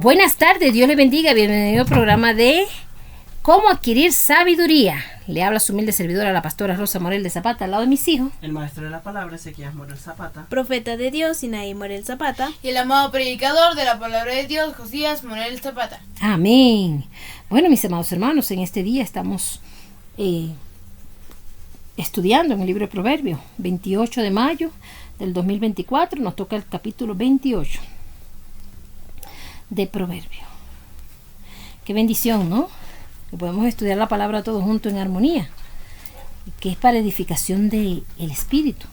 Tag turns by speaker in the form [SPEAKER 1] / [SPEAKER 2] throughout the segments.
[SPEAKER 1] Buenas tardes, Dios le bendiga, bienvenido al programa de Cómo adquirir sabiduría. Le habla su humilde servidora, la pastora Rosa Morel de Zapata, al lado de mis hijos.
[SPEAKER 2] El maestro de la palabra, Ezequías Morel Zapata.
[SPEAKER 3] Profeta de Dios, Sinaí Morel Zapata.
[SPEAKER 4] Y el amado predicador de la palabra de Dios, Josías Morel Zapata.
[SPEAKER 1] Amén. Bueno, mis amados hermanos, en este día estamos estudiando en el libro de Proverbios, 28 de mayo del 2024, nos toca el capítulo 28 de Proverbios. Qué bendición, ¿no? Que podemos estudiar la palabra todos juntos en armonía, que es para edificación del espíritu.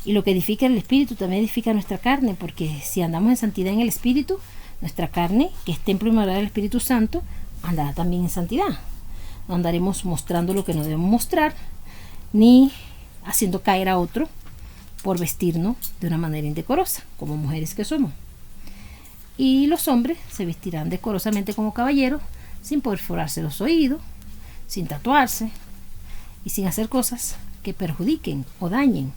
[SPEAKER 1] Y lo que edifica el espíritu también edifica nuestra carne, porque si andamos en santidad en el espíritu, nuestra carne, que es templo y morada del Espíritu Santo, andará también en santidad. No andaremos mostrando lo que no debemos mostrar, ni haciendo caer a otro por vestirnos de una manera indecorosa, como mujeres que somos. Y los hombres se vestirán decorosamente como caballeros, sin perforarse los oídos, sin tatuarse y sin hacer cosas que perjudiquen o dañen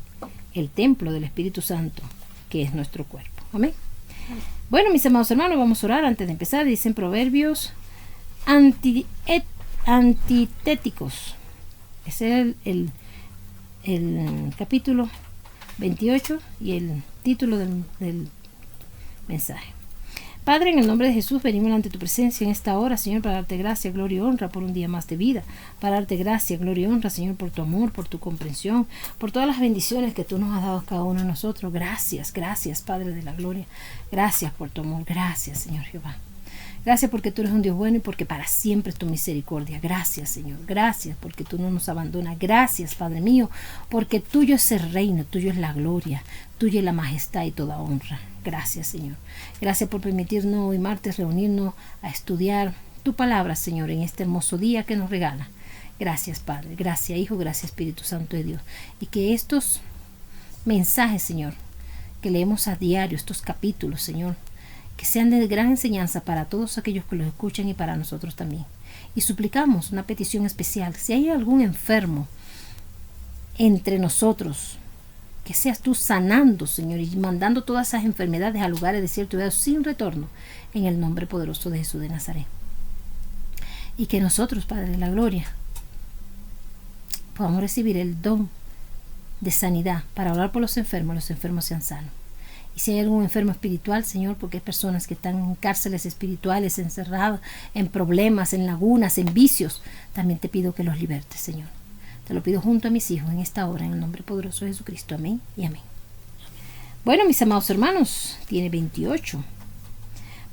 [SPEAKER 1] el templo del Espíritu Santo, que es nuestro cuerpo. Amén. Bueno, mis amados hermanos, vamos a orar antes de empezar. Dicen proverbios antitéticos. Ese es el capítulo 28 y el título del mensaje. Padre, en el nombre de Jesús venimos ante tu presencia en esta hora, Señor, para darte gracia, gloria y honra por un día más de vida, para darte gracia, gloria y honra, Señor, por tu amor, por tu comprensión, por todas las bendiciones que tú nos has dado a cada uno de nosotros. Gracias, gracias, Padre de la gloria, gracias por tu amor, gracias, Señor Jehová. Gracias porque tú eres un Dios bueno y porque para siempre es tu misericordia. Gracias, Señor. Gracias porque tú no nos abandonas. Gracias, Padre mío, porque tuyo es el reino, tuyo es la gloria, tuya es la majestad y toda honra. Gracias, Señor. Gracias por permitirnos hoy martes reunirnos a estudiar tu palabra, Señor, en este hermoso día que nos regala. Gracias, Padre. Gracias, Hijo. Gracias, Espíritu Santo de Dios. Y que estos mensajes, Señor, que leemos a diario, estos capítulos, Señor, que sean de gran enseñanza para todos aquellos que los escuchan y para nosotros también. Y suplicamos una petición especial. Si hay algún enfermo entre nosotros, que seas tú sanando, Señor, y mandando todas esas enfermedades a lugares desiertos y húmedos sin retorno, en el nombre poderoso de Jesús de Nazaret. Y que nosotros, Padre de la gloria, podamos recibir el don de sanidad para orar por los enfermos sean sanos. Y si hay algún enfermo espiritual, Señor, porque hay personas que están en cárceles espirituales, encerradas, en problemas, en lagunas, en vicios, también te pido que los libertes, Señor. Te lo pido junto a mis hijos en esta hora, en el nombre poderoso de Jesucristo. Amén y amén. Bueno, mis amados hermanos, tiene 28.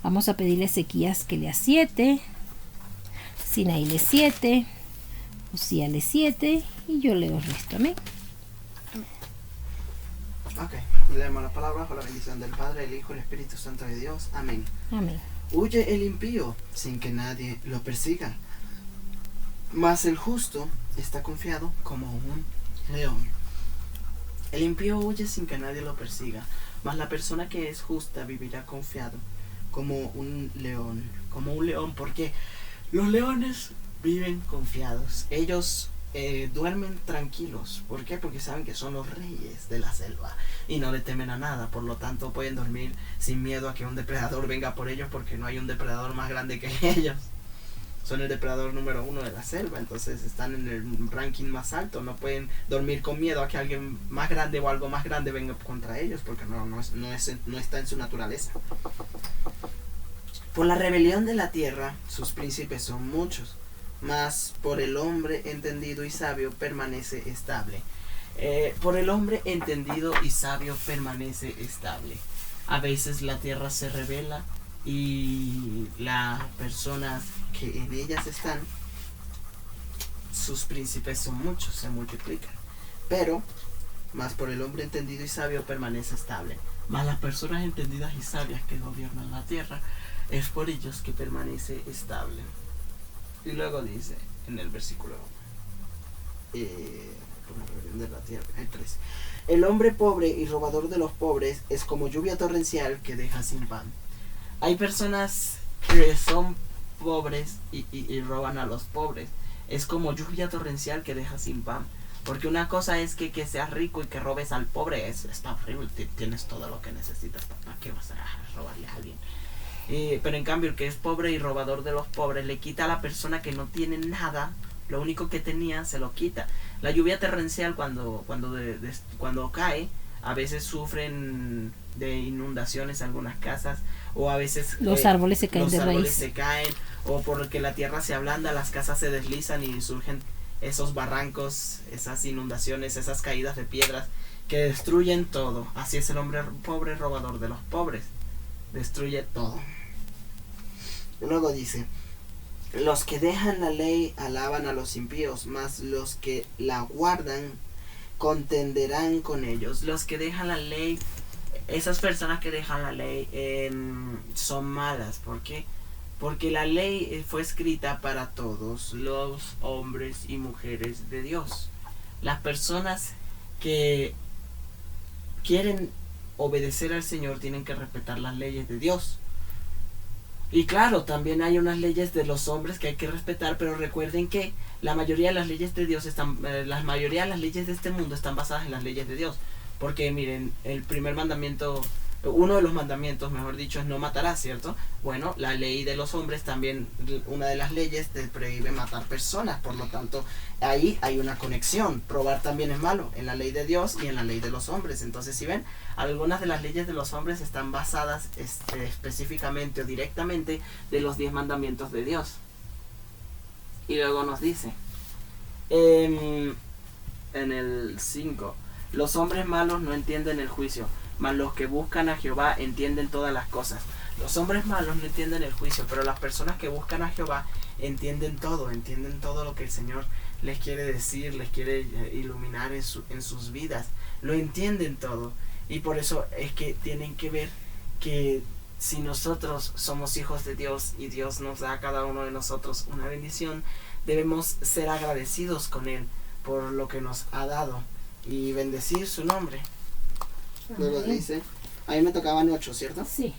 [SPEAKER 1] Vamos a pedirle a Ezequías que lea 7, Sinaí lee 7, Josías lee 7 y yo leo el resto. Amén.
[SPEAKER 2] Ok, leemos la palabra con la bendición del Padre, el Hijo y el Espíritu Santo de Dios. Amén.
[SPEAKER 1] Amén.
[SPEAKER 2] Huye el impío sin que nadie lo persiga, mas el justo está confiado como un león. El impío huye sin que nadie lo persiga, mas la persona que es justa vivirá confiado como un león. Como un león, porque los leones viven confiados. Ellos duermen tranquilos. ¿Por qué? Porque saben que son los reyes de la selva y no le temen a nada. Por lo tanto pueden dormir sin miedo a que un depredador venga por ellos, porque no hay un depredador más grande que ellos. Son el depredador número 1 de la selva, entonces están en el ranking más alto. No pueden dormir con miedo a que alguien más grande o algo más grande venga contra ellos, porque no está en su naturaleza. Por la rebelión de la tierra sus príncipes son muchos, mas por el hombre entendido y sabio permanece estable. Por el hombre entendido y sabio permanece estable. A veces la tierra se revela y las personas que en ellas están, sus príncipes son muchos, se multiplican. Pero, más por el hombre entendido y sabio permanece estable. Más las personas entendidas y sabias que gobiernan la tierra, es por ellos que permanece estable. Y luego dice en el versículo de la tierra, el 3: el hombre pobre y robador de los pobres es como lluvia torrencial que deja sin pan. Hay personas que son pobres y roban a los pobres. Es como lluvia torrencial que deja sin pan. Porque una cosa es que seas rico y que robes al pobre, está horrible, tienes todo lo que necesitas, ¿para qué vas a robarle a alguien? Pero en cambio el que es pobre y robador de los pobres le quita a la persona que no tiene nada, lo único que tenía se lo quita. La lluvia torrencial cuando cae, a veces sufren de inundaciones algunas casas, o a veces
[SPEAKER 1] los árboles se caen
[SPEAKER 2] los
[SPEAKER 1] de
[SPEAKER 2] árboles
[SPEAKER 1] raíz.
[SPEAKER 2] se caen, o porque la tierra se ablanda, las casas se deslizan y surgen esos barrancos, esas inundaciones, esas caídas de piedras que destruyen todo. Así es el hombre pobre robador de los pobres, destruye todo. Luego dice: los que dejan la ley alaban a los impíos, mas los que la guardan contenderán con ellos. Los que dejan la ley, esas personas que dejan la ley son malas. ¿Por qué? Porque la ley fue escrita para todos los hombres y mujeres de Dios. Las personas que quieren obedecer al Señor tienen que respetar las leyes de Dios. Y claro, también hay unas leyes de los hombres que hay que respetar, pero recuerden que la mayoría de las leyes de Dios la mayoría de las leyes de este mundo están basadas en las leyes de Dios. Porque miren, el primer mandamiento, uno de los mandamientos, mejor dicho, es no matarás, ¿cierto? Bueno, la ley de los hombres también, una de las leyes te prohíbe matar personas, por lo tanto, ahí hay una conexión. Robar también es malo, en la ley de Dios y en la ley de los hombres. Entonces, si ven, algunas de las leyes de los hombres están basadas específicamente o directamente de los 10 mandamientos de Dios. Y luego nos dice, en el 5, los hombres malos no entienden el juicio, mas los que buscan a Jehová entienden todas las cosas. Los hombres malos no entienden el juicio, pero las personas que buscan a Jehová entienden todo lo que el Señor les quiere decir, les quiere iluminar en sus vidas. Lo entienden todo. Y por eso es que tienen que ver que si nosotros somos hijos de Dios y Dios nos da a cada uno de nosotros una bendición, debemos ser agradecidos con Él por lo que nos ha dado y bendecir su nombre. Luego dice, a mí me tocaban 8, ¿cierto?
[SPEAKER 1] Sí.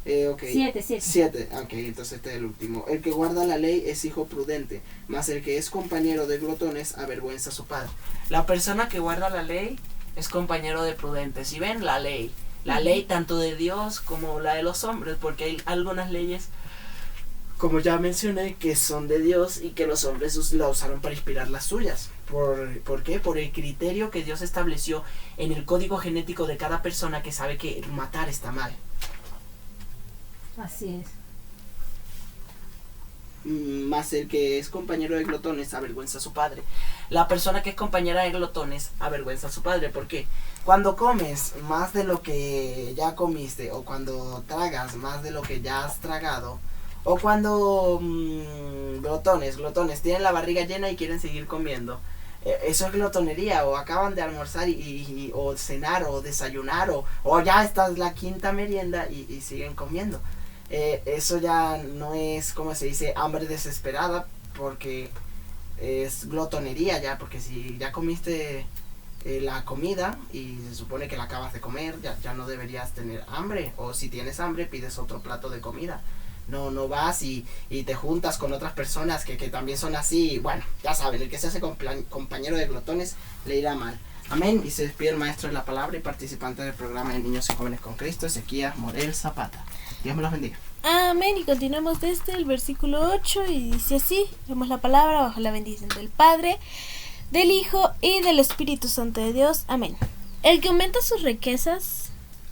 [SPEAKER 2] Okay.
[SPEAKER 1] 7.
[SPEAKER 2] 7, ok, entonces este es el último. El que guarda la ley es hijo prudente, mas el que es compañero de glotones avergüenza a su padre. La persona que guarda la ley es compañero de prudentes. Si ven la ley tanto de Dios como la de los hombres, porque hay algunas leyes, como ya mencioné, que son de Dios y que los hombres la usaron para inspirar las suyas. ¿Por qué? Por el criterio que Dios estableció en el código genético de cada persona, que sabe que matar está mal.
[SPEAKER 1] Así es.
[SPEAKER 2] Más el que es compañero de glotones avergüenza a su padre. La persona que es compañera de glotones avergüenza a su padre. ¿Por qué? Cuando comes más de lo que ya comiste, o cuando tragas más de lo que ya has tragado, o cuando glotones tienen la barriga llena y quieren seguir comiendo, eso es glotonería. O acaban de almorzar o cenar o desayunar, o ya esta es la quinta merienda y siguen comiendo. Eso ya no es, como se dice, hambre desesperada, porque es glotonería ya. Porque si ya comiste la comida y se supone que la acabas de comer, ya no deberías tener hambre. O si tienes hambre, pides otro plato de comida. No vas y te juntas con otras personas que también son así. Bueno, ya saben, el que se hace compañero de glotones le irá mal. Amén. Y se despide el maestro de la palabra y participante del programa de Niños y Jóvenes con Cristo, Ezequías Morel Zapata. Dios me los bendiga.
[SPEAKER 3] Amén. Y continuamos desde el versículo 8 y dice así: leemos la palabra bajo la bendición del Padre, del Hijo y del Espíritu Santo de Dios. Amén. El que aumenta sus riquezas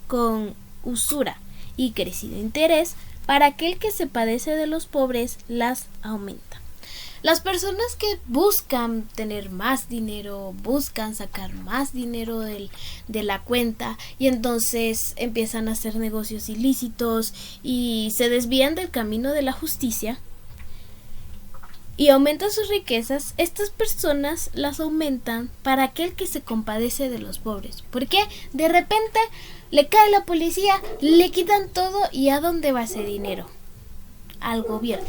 [SPEAKER 3] con usura y crecido interés, para aquel que se padece de los pobres, las aumenta. Las personas que buscan tener más dinero, buscan sacar más dinero de la cuenta, y entonces empiezan a hacer negocios ilícitos y se desvían del camino de la justicia y aumentan sus riquezas. Estas personas las aumentan para aquel que se compadece de los pobres. ¿Por qué? De repente le cae la policía, le quitan todo, ¿y a dónde va ese dinero? Al gobierno.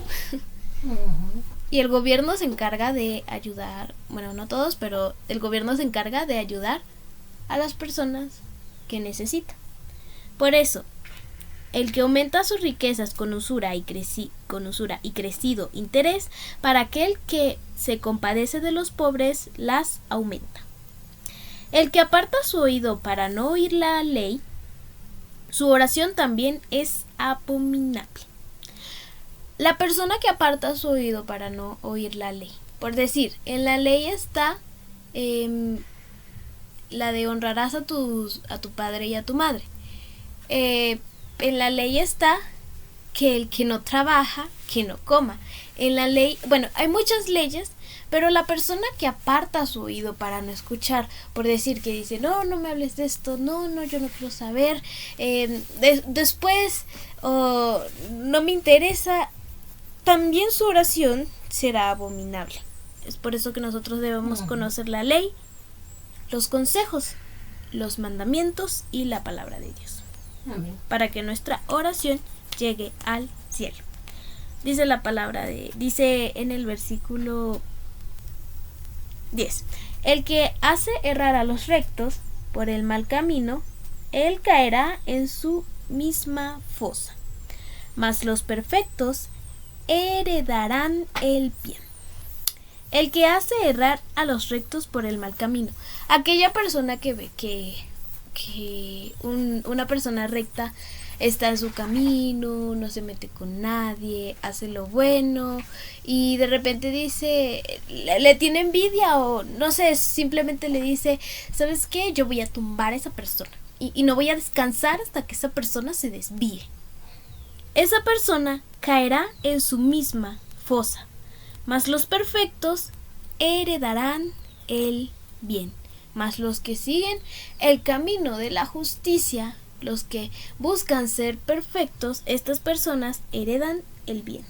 [SPEAKER 3] Y el gobierno se encarga de ayudar, bueno, no todos, pero el gobierno se encarga de ayudar a las personas que necesitan. Por eso, el que aumenta sus riquezas con usura y crecido interés, para aquel que se compadece de los pobres, las aumenta. El que aparta su oído para no oír la ley, su oración también es abominable. La persona que aparta su oído para no oír la ley. Por decir, en la ley está la de honrarás a tu padre y a tu madre. En la ley está que el que no trabaja, que no coma. En la ley, bueno, hay muchas leyes, pero la persona que aparta su oído para no escuchar, por decir que dice, no me hables de esto, no, yo no quiero saber, después, no me interesa, también su oración será abominable. Es por eso que nosotros debemos conocer la ley, los consejos, los mandamientos y la palabra de Dios.
[SPEAKER 1] Amén.
[SPEAKER 3] Para que nuestra oración llegue al cielo. Dice la palabra dice en el versículo 10: el que hace errar a los rectos por el mal camino, él caerá en su misma fosa. Mas los perfectos heredarán el bien. El que hace errar a los rectos por el mal camino. Aquella persona que ve que una persona recta está en su camino, no se mete con nadie, hace lo bueno y de repente dice, le tiene envidia o no sé, simplemente le dice, ¿sabes qué? Yo voy a tumbar a esa persona y no voy a descansar hasta que esa persona se desvíe. Esa persona caerá en su misma fosa, mas los perfectos heredarán el bien. Mas los que siguen el camino de la justicia, los que buscan ser perfectos, estas personas heredan el bien.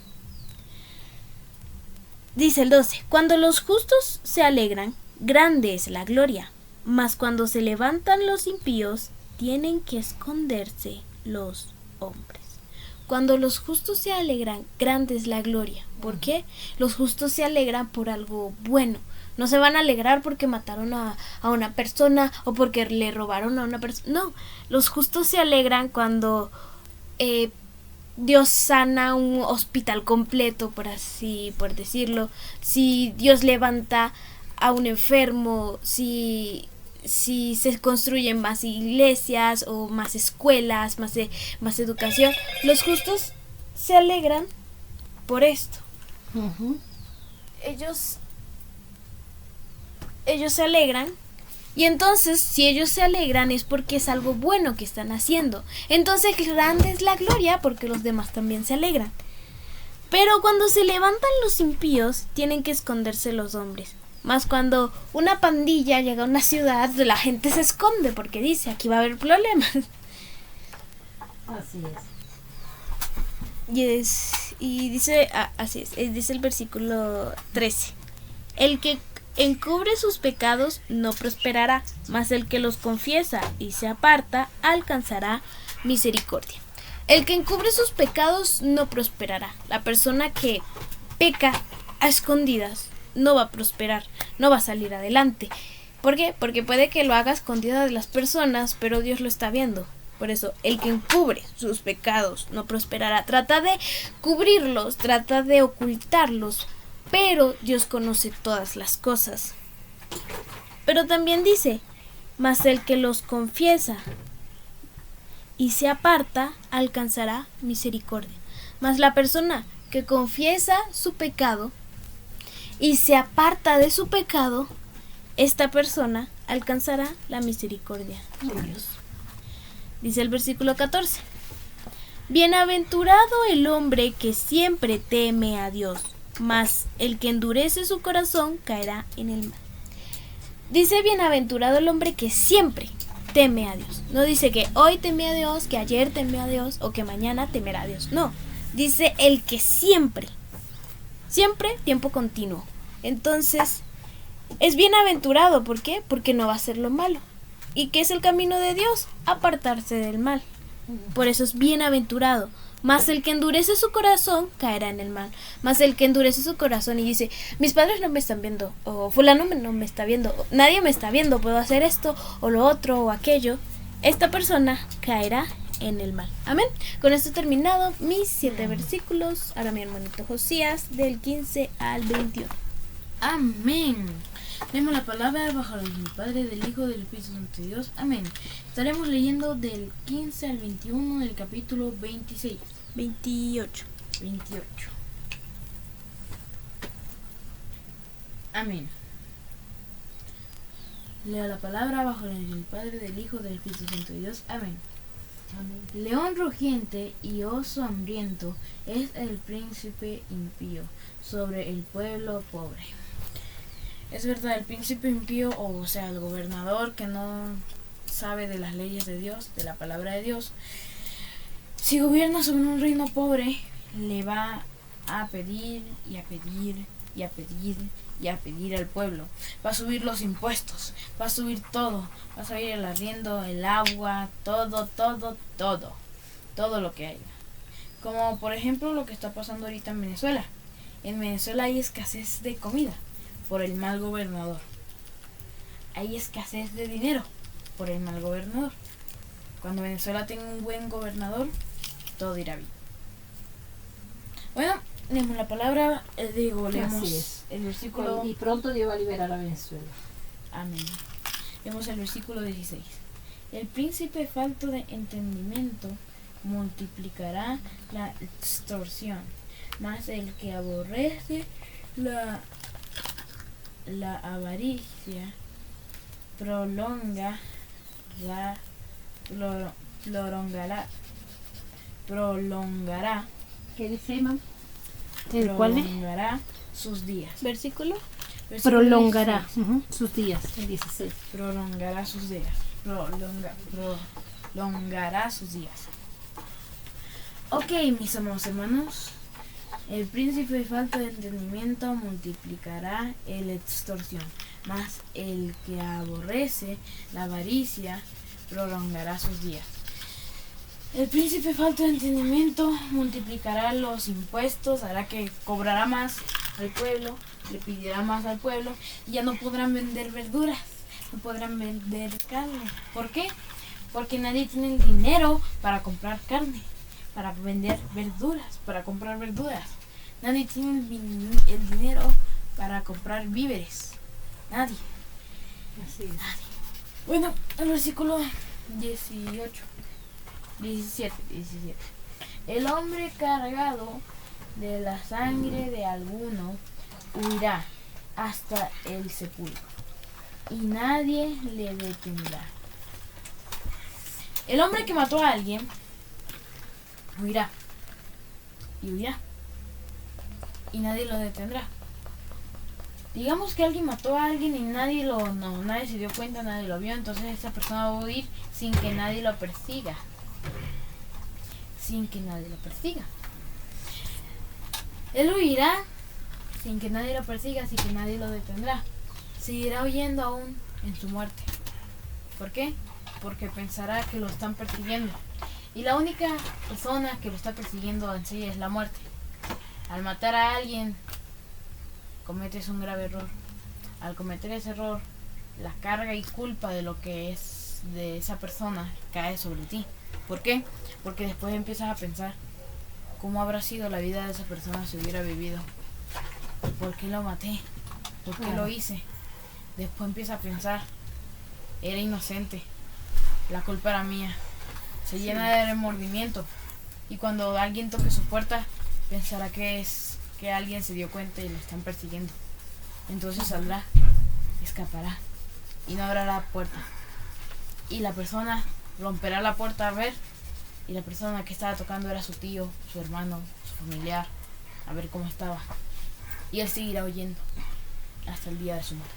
[SPEAKER 3] Dice el 12: cuando los justos se alegran, grande es la gloria, mas cuando se levantan los impíos, tienen que esconderse los hombres. Cuando los justos se alegran, grande es la gloria. ¿Por qué? Los justos se alegran por algo bueno. No se van a alegrar porque mataron a una persona o porque le robaron a una persona. No, los justos se alegran cuando Dios sana un hospital completo, por decirlo. Si Dios levanta a un enfermo, si se construyen más iglesias o más escuelas, más educación. Los justos se alegran por esto. Ellos se alegran, y entonces si ellos se alegran es porque es algo bueno que están haciendo. Entonces grande es la gloria porque los demás también se alegran. Pero cuando se levantan los impíos, tienen que esconderse los hombres. Más cuando una pandilla llega a una ciudad, la gente se esconde porque dice, aquí va a haber problemas.
[SPEAKER 1] Así es.
[SPEAKER 3] Y dice, así es, dice el versículo 13: el que encubre sus pecados no prosperará, mas el que los confiesa y se aparta alcanzará misericordia. El que encubre sus pecados no prosperará. La persona que peca a escondidas no va a prosperar, no va a salir adelante. ¿Por qué? Porque puede que lo haga a escondidas de las personas, pero Dios lo está viendo. Por eso, el que encubre sus pecados no prosperará. Trata de cubrirlos, trata de ocultarlos, pero Dios conoce todas las cosas. Pero también dice, mas el que los confiesa y se aparta alcanzará misericordia. Mas la persona que confiesa su pecado y se aparta de su pecado, esta persona alcanzará la misericordia de Dios. Dice el versículo 14: bienaventurado el hombre que siempre teme a Dios, mas el que endurece su corazón caerá en el mal. Dice bienaventurado el hombre que siempre teme a Dios. No dice que hoy teme a Dios, que ayer teme a Dios o que mañana temerá a Dios. No, dice el que siempre, tiempo continuo. Entonces, es bienaventurado. ¿Por qué? Porque no va a hacer lo malo. ¿Y qué es el camino de Dios? Apartarse del mal. Por eso es bienaventurado. Mas el que endurece su corazón caerá en el mal. Mas el que endurece su corazón y dice, mis padres no me están viendo, o fulano no me está viendo, nadie me está viendo, puedo hacer esto o lo otro o aquello, esta persona caerá en el mal. Amén. Con esto he terminado mis 7 versículos. Ahora mi hermanito Josías, del 15 al 21.
[SPEAKER 4] Amén. Leemos la palabra bajo el Padre, del Hijo, del Espíritu Santo de Dios. Amén. Estaremos leyendo del 15 al 21 del capítulo 26.
[SPEAKER 3] 28.
[SPEAKER 4] Amén. Leo la palabra bajo el Padre, del Hijo, del Espíritu Santo de Dios. Amén. León rugiente y oso hambriento es el príncipe impío sobre el pueblo pobre. Es verdad, el príncipe impío, o sea, el gobernador que no sabe de las leyes de Dios, de la palabra de Dios, si gobierna sobre un reino pobre, le va a pedir y a pedir y a pedir y a pedir al pueblo. Va a subir los impuestos, va a subir todo, va a subir el arriendo, el agua, todo lo que haya. Como por ejemplo lo que está pasando ahorita en Venezuela. En Venezuela hay escasez de comida por el mal gobernador. Hay escasez de dinero por el mal gobernador. Cuando Venezuela tenga un buen gobernador, todo irá bien. Bueno, leemos la palabra, leemos el versículo.
[SPEAKER 1] Y pronto Dios va a liberar a Venezuela.
[SPEAKER 4] Amén. Leemos el versículo 16. El príncipe falto de entendimiento multiplicará la extorsión, mas el que aborrece la avaricia prolongará
[SPEAKER 1] ¿Qué dice, mamá? ¿Cuál es?
[SPEAKER 4] Prolongará sus días.
[SPEAKER 3] ¿Versículo?
[SPEAKER 4] Versículo
[SPEAKER 1] Prolongará
[SPEAKER 4] 16.
[SPEAKER 1] sus días, el 16.
[SPEAKER 4] Prolongará sus días. Prolongará sus días. Ok, mis amados hermanos. El príncipe falto de entendimiento multiplicará la extorsión, mas el que aborrece la avaricia prolongará sus días. El príncipe falto de entendimiento multiplicará los impuestos, hará que cobrará más al pueblo, le pedirá más al pueblo y ya no podrán vender verduras, no podrán vender carne. ¿Por qué? Porque nadie tiene el dinero para comprar carne, para vender verduras, para comprar verduras. Nadie tiene el dinero para comprar víveres. Nadie.
[SPEAKER 1] Así es.
[SPEAKER 4] Nadie. Bueno, el versículo 17. El hombre cargado de la sangre de alguno huirá hasta el sepulcro y nadie le detendrá. El hombre que mató a alguien huirá y huirá y nadie lo detendrá. Digamos que alguien mató a alguien y nadie se dio cuenta, nadie lo vio, entonces esa persona va a huir sin que nadie lo persiga. Él huirá sin que nadie lo persiga, sin que nadie lo detendrá. Seguirá huyendo aún en su muerte. ¿Por qué? Porque pensará que lo están persiguiendo. Y la única persona que lo está persiguiendo en sí es la muerte. Al matar a alguien, cometes un grave error. Al cometer ese error, la carga y culpa de lo que es de esa persona cae sobre ti. ¿Por qué? Porque después empiezas a pensar cómo habrá sido la vida de esa persona si hubiera vivido. ¿Por qué lo maté? ¿Por qué lo hice? Después empiezas a pensar, era inocente, la culpa era mía. Se llena de remordimiento y cuando alguien toque su puerta pensará que alguien se dio cuenta y lo están persiguiendo. Entonces saldrá, escapará y no abrirá la puerta. Y la persona romperá la puerta a ver y la persona que estaba tocando era su tío, su hermano, su familiar, a ver cómo estaba. Y él seguirá huyendo hasta el día de su muerte.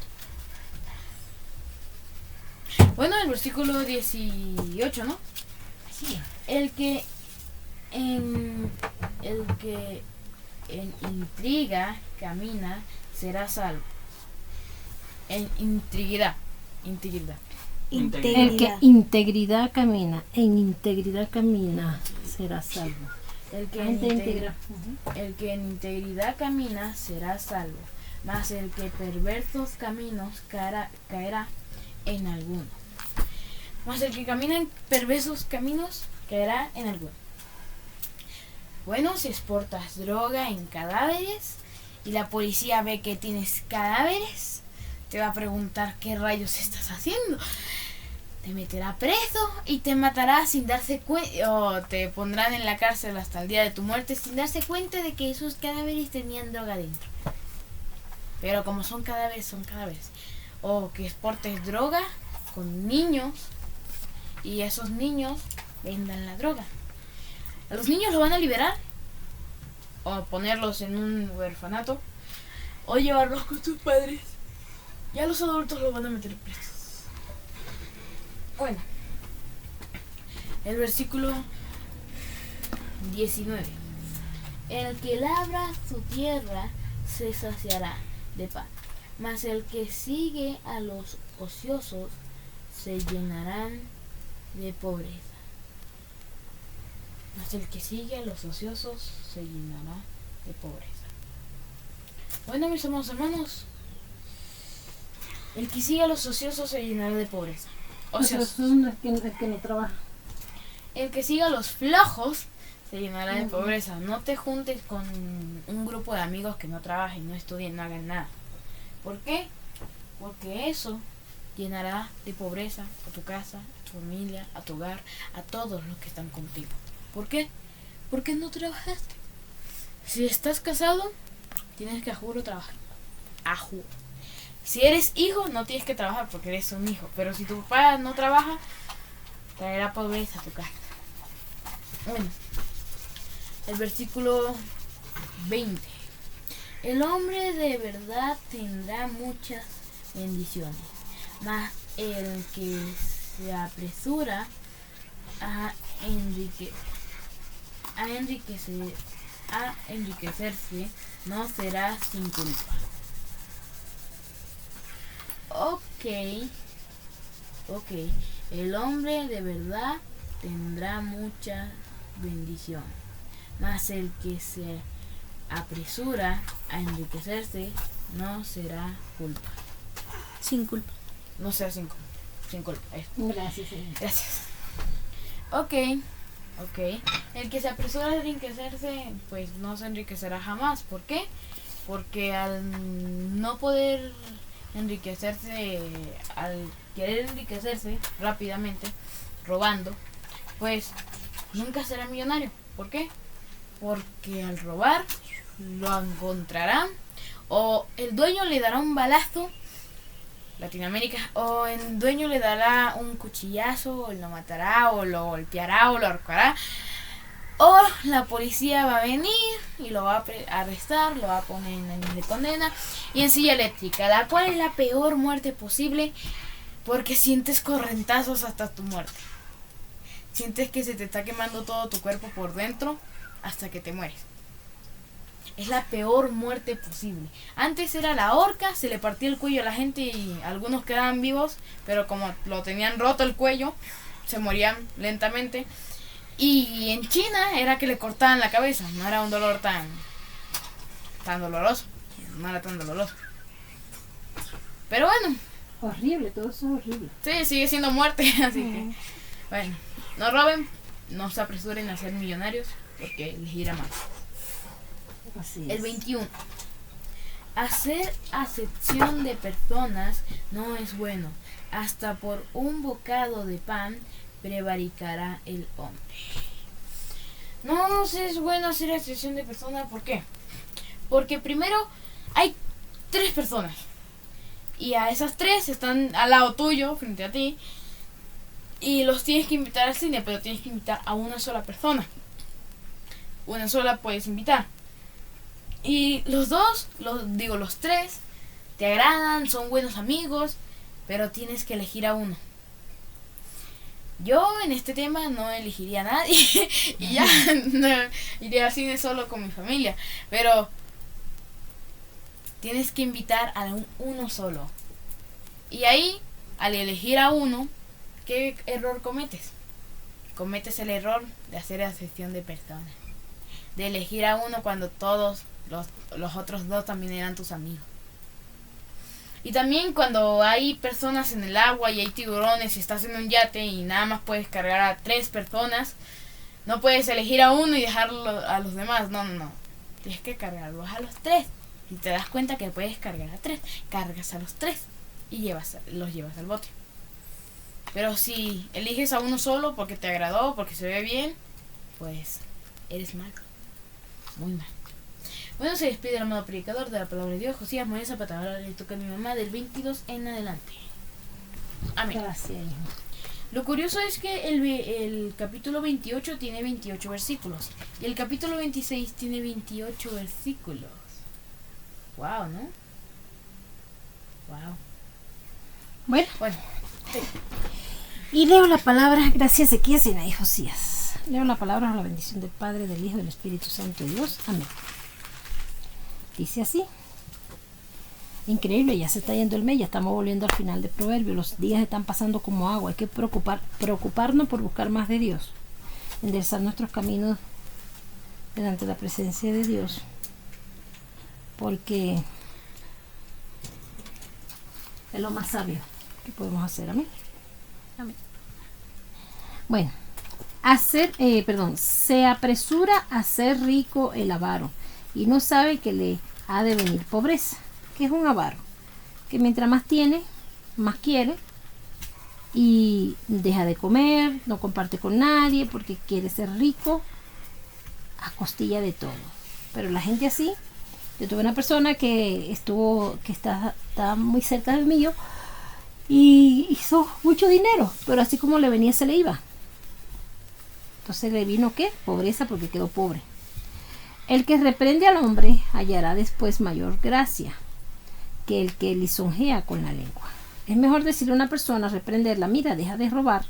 [SPEAKER 4] Bueno, el versículo 18, ¿no?
[SPEAKER 1] Sí.
[SPEAKER 4] El que en intriga camina será salvo. En integridad.
[SPEAKER 1] El que integridad camina, en integridad camina, será salvo.
[SPEAKER 4] El que en integridad camina será salvo, mas el que perversos caminos caerá en alguno. Mas el que camina en perversos caminos caerá en alguno. Bueno, si exportas droga en cadáveres y la policía ve que tienes cadáveres, te va a preguntar qué rayos estás haciendo. Te meterá preso y te matará sin darse cuenta, o te pondrán en la cárcel hasta el día de tu muerte sin darse cuenta de que esos cadáveres tenían droga dentro. Pero como son cadáveres, son cadáveres. O que exportes droga con niños y esos niños vendan la droga. A los niños los van a liberar o ponerlos en un orfanato o llevarlos con sus padres. Y a los adultos los van a meter presos. Bueno, el versículo 19. El que labra su tierra se saciará de pan, mas el que sigue a los ociosos se llenarán de pobreza. Mas el que sigue a los ociosos se llenará de pobreza. Bueno, mis amados hermanos, el que sigue a los ociosos se llenará de pobreza. Ociosos.
[SPEAKER 1] El que no trabaja.
[SPEAKER 4] El que siga a los flojos se llenará de pobreza. No te juntes con un grupo de amigos que no trabajen, no estudien, no hagan nada. ¿Por qué? Porque eso llenará de pobreza a tu casa, a tu familia, a tu hogar, a todos los que están contigo. ¿Por qué? Porque no trabajaste. Si estás casado, tienes que a juro trabajar. A juro. Si eres hijo, no tienes que trabajar porque eres un hijo. Pero si tu papá no trabaja, traerá pobreza a tu casa. Bueno, el versículo 20. El hombre de verdad tendrá muchas bendiciones, mas el que se apresura a enriquecerse no será sin culpa. Ok. El hombre de verdad tendrá muchas bendiciones, mas el que se apresura a enriquecerse no será culpa.
[SPEAKER 3] Sin culpa.
[SPEAKER 4] No será sin culpa. Eso.
[SPEAKER 1] Gracias, señor.
[SPEAKER 4] Gracias. Ok. El que se apresura a enriquecerse, pues no se enriquecerá jamás. ¿Por qué? Porque al no poder enriquecerse, al querer enriquecerse rápidamente, robando, pues nunca será millonario. ¿Por qué? Porque al robar lo encontrarán o el dueño le dará un balazo, Latinoamérica, o el dueño le dará un cuchillazo, o lo matará, o lo golpeará, o lo ahorcará, o la policía va a venir y lo va a arrestar, lo va a poner en condena y en silla eléctrica, la cual es la peor muerte posible porque sientes correntazos hasta tu muerte. Sientes que se te está quemando todo tu cuerpo por dentro hasta que te mueres. Es la peor muerte posible. Antes era la horca, se le partía el cuello a la gente y algunos quedaban vivos, pero como lo tenían roto el cuello, se morían lentamente. Y en China era que le cortaban la cabeza, no era un dolor tan doloroso, no era tan doloroso. Pero bueno.
[SPEAKER 1] Horrible, todo eso es horrible.
[SPEAKER 4] Sí, sigue siendo muerte, así que bueno, no roben, no se apresuren a ser millonarios porque les irá mal.
[SPEAKER 1] Así es.
[SPEAKER 4] El 21. Hacer acepción de personas no es bueno. Hasta por un bocado de pan prevaricará el hombre. No es bueno hacer acepción de personas. ¿Por qué? Porque primero hay 3 personas. Y a esas 3 están al lado tuyo, frente a ti. Y los tienes que invitar al cine, pero tienes que invitar a una sola persona. Una sola puedes invitar. Y los 3 te agradan, son buenos amigos, pero tienes que elegir a uno. Yo en este tema no elegiría a nadie y ya no, iría al cine solo con mi familia, pero tienes que invitar a uno solo. Y ahí, al elegir a uno, ¿qué error cometes? Cometes el error de hacer acepción de personas, de elegir a uno cuando todos los otros 2 también eran tus amigos. Y también cuando hay personas en el agua y hay tiburones y estás en un yate y nada más puedes cargar a 3 personas, no puedes elegir a uno y dejarlo a los demás. No. Tienes que cargarlos a los 3. Si te das cuenta que puedes cargar a 3, cargas a los 3 y los llevas al bote. Pero si eliges a uno solo porque te agradó, porque se ve bien, pues eres malo. Muy mal. Bueno, se despide el amado predicador de la palabra de Dios, Josías Moisés Zapata. Ahora le toca a mi mamá del 22 en adelante. Amén.
[SPEAKER 1] Gracias, hijo.
[SPEAKER 4] Lo curioso es que el capítulo 28 tiene 28 versículos y el capítulo 26 tiene 28 versículos. Wow, ¿no? Wow.
[SPEAKER 1] Bueno,
[SPEAKER 4] Bueno,
[SPEAKER 1] y leo la palabra, gracias Ezequías y Josías. Leo la palabra con la bendición del Padre, del Hijo y del Espíritu Santo de Dios. Amén. Dice así. Increíble, ya se está yendo el mes, ya estamos volviendo al final del proverbio. Los días están pasando como agua. Hay que preocuparnos por buscar más de Dios. Enderezar nuestros caminos delante de la presencia de Dios. Porque es lo más sabio que podemos hacer. Amén. Amén. Bueno, se apresura a ser rico el avaro y no sabe que le ha de venir pobreza. ¿Qué es un avaro? Que mientras más tiene, más quiere y deja de comer, no comparte con nadie porque quiere ser rico a costilla de todo. Pero la gente así, yo tuve una persona que está muy cerca del mío y hizo mucho dinero, pero así como le venía se le iba. Entonces le vino ¿qué? Pobreza porque quedó pobre. El que reprende al hombre hallará después mayor gracia que el que lisonjea con la lengua. Es mejor decirle a una persona, reprenderla, mira, deja de robar,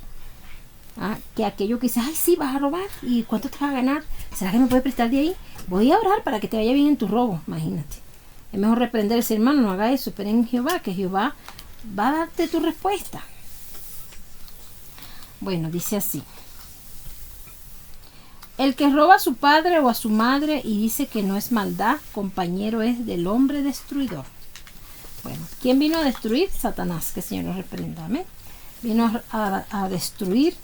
[SPEAKER 1] que aquello que dice, ay, sí, vas a robar, ¿y cuánto te vas a ganar? ¿Será que me puedes prestar de ahí? Voy a orar para que te vaya bien en tu robo, imagínate. Es mejor reprender ese hermano, no haga eso, espera en Jehová, que Jehová va a darte tu respuesta. Bueno, dice así. El que roba a su padre o a su madre y dice que no es maldad, compañero es del hombre destruidor. Bueno, ¿quién vino a destruir? Satanás, que el Señor lo reprenda. Amén. Vino a destruir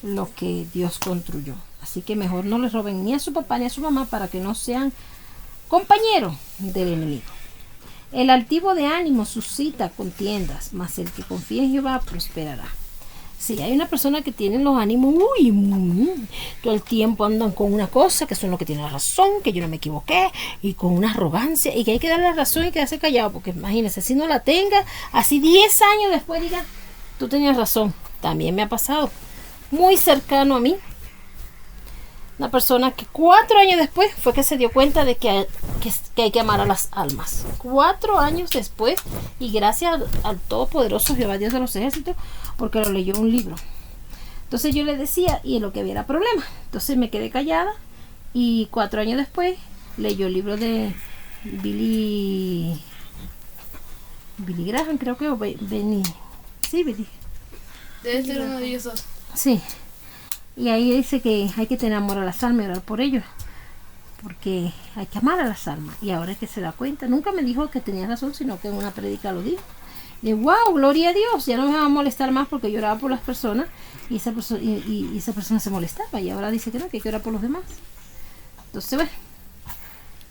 [SPEAKER 1] lo que Dios construyó. Así que mejor no le roben ni a su papá ni a su mamá para que no sean compañeros del enemigo. El altivo de ánimo suscita contiendas, mas el que confía en Jehová prosperará. Si hay una persona que tiene los ánimos, todo el tiempo andan con una cosa, que son los que tienen la razón, que yo no me equivoqué, y con una arrogancia, y que hay que darle la razón y quedarse callado, porque imagínense, si no la tenga, así 10 años después diga, tú tenías razón. También me ha pasado, muy cercano a mí, una persona que 4 años después fue que se dio cuenta de que hay que amar a las almas. 4 años después, y gracias al todopoderoso Jehová Dios de los ejércitos, porque lo leyó en un libro. Entonces yo le decía, y en lo que había era problema. Entonces me quedé callada, y 4 años después leyó el libro de Billy Graham, creo que, o Benny. Sí, Billy.
[SPEAKER 4] debe ser uno de ellos dos.
[SPEAKER 1] Sí. Y ahí dice que hay que tener amor a las almas y orar por ellos. Porque hay que amar a las almas. Y ahora es que se da cuenta. Nunca me dijo que tenía razón, sino que en una prédica lo dijo. Y wow, gloria a Dios. Ya no me va a molestar más porque yo oraba por las personas. Y esa persona se molestaba. Y ahora dice que no, que hay que orar por los demás. Entonces, bueno,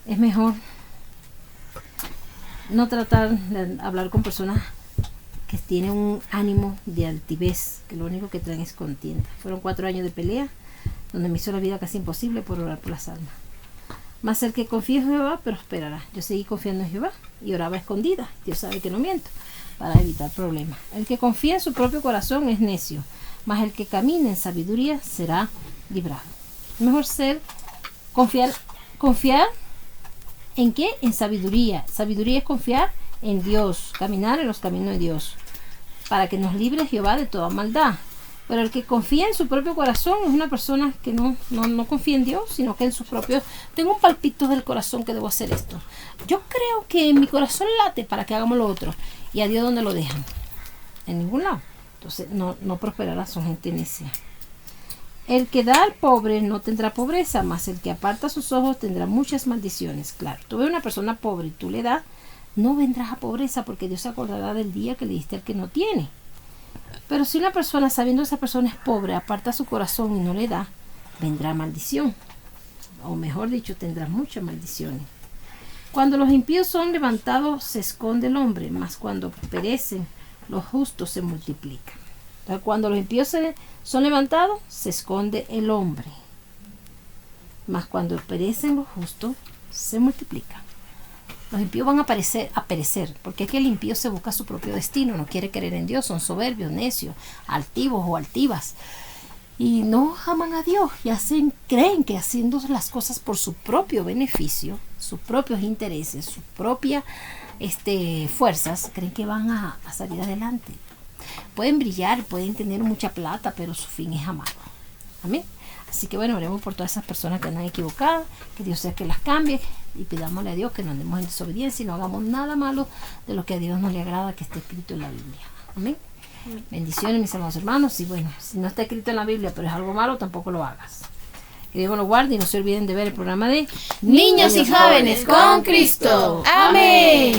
[SPEAKER 1] es mejor no tratar de hablar con personas que tienen un ánimo de altivez, que lo único que traen es contienda. Fueron 4 años de pelea, donde me hizo la vida casi imposible por orar por las almas. Mas el que confía en Jehová prosperará. Yo seguí confiando en Jehová y oraba escondida. Dios sabe que no miento, para evitar problemas. El que confía en su propio corazón es necio, mas el que camina en sabiduría será librado. Es mejor confiar ¿en qué? En sabiduría. Sabiduría es confiar en Dios, caminar en los caminos de Dios, para que nos libre Jehová de toda maldad. Pero el que confía en su propio corazón es una persona que no confía en Dios, sino que en su propio, tengo un palpito del corazón que debo hacer esto. Yo creo que mi corazón late para que hagamos lo otro. ¿Y a Dios dónde lo dejan? En ningún lado. Entonces no prosperará, son gente necia. El que da al pobre no tendrá pobreza, mas el que aparta sus ojos tendrá muchas maldiciones. Claro, tú ves una persona pobre y tú le das, no vendrás a pobreza, porque Dios se acordará del día que le diste al que no tiene. Pero si una persona, sabiendo que esa persona es pobre, aparta su corazón y no le da, vendrá maldición. O mejor dicho, tendrá muchas maldiciones. Cuando los impíos son levantados, se esconde el hombre, mas cuando perecen, los justos se multiplican. Entonces, cuando los impíos son levantados, se esconde el hombre, mas cuando perecen los justos, se multiplican. Los impíos van a perecer, porque es que el impío se busca su propio destino, no quiere creer en Dios, son soberbios, necios, altivos o altivas, y no aman a Dios y creen que haciendo las cosas por su propio beneficio, sus propios intereses, sus propias fuerzas, creen que van a salir adelante. Pueden brillar, pueden tener mucha plata, pero su fin es amarlo. Amén. Así que bueno, oremos por todas esas personas que andan equivocadas, que Dios sea que las cambie, y pidámosle a Dios que no andemos en desobediencia y no hagamos nada malo de lo que a Dios no le agrada, que esté escrito en la Biblia. Amén. Bendiciones, mis amados hermanos. Y bueno, si no está escrito en la Biblia, pero es algo malo, tampoco lo hagas. Que Dios los guarde y no se olviden de ver el programa de
[SPEAKER 3] Niños y Jóvenes con Cristo. Amén.